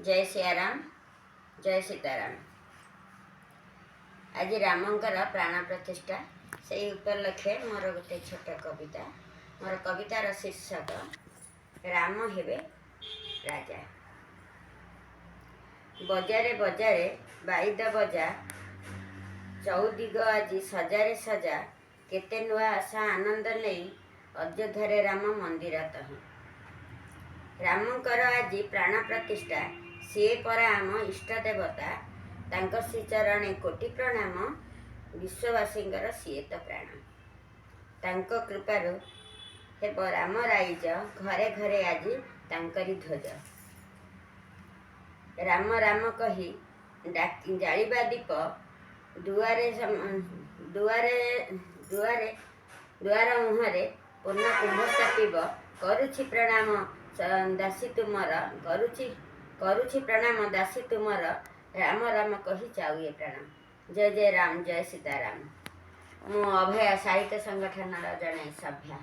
जय सियाराम जय सीताराम। आज रामंकर प्राण प्रतिष्ठा से उपलक्षे मोर गोटे छोट कविता। मोर कवितार शीर्षक राम हेबे राजा। बजारे बजारे बाईद बजा चौदिग आज सजारे सजा केते नुआ आशा आनंद नहीं अयोध्यारे राम मंदिर तही। रामंकर आज प्राण प्रतिष्ठा सीए परा आम इष्ट देवता तांको श्रीचरणे कोटि प्रणाम विश्ववासींकर सीए तो प्राण। तांको कृपारु हेब राम राइज घरे घरे आज तांकरी ध्वज। राम राम कही डाकी जालिबा दीप दुआरे दुआरे दुआरे दुआर मुहरे पूर्ण कुंभ स्थापिब करुछि प्रणाम दासी तुमर करुछि प्रणाम दासी तुमर राम राम कही चाउए प्राण। जय जय राम जय सीताराम। मु अभय साहित्य संगठन जड़े सभ्या।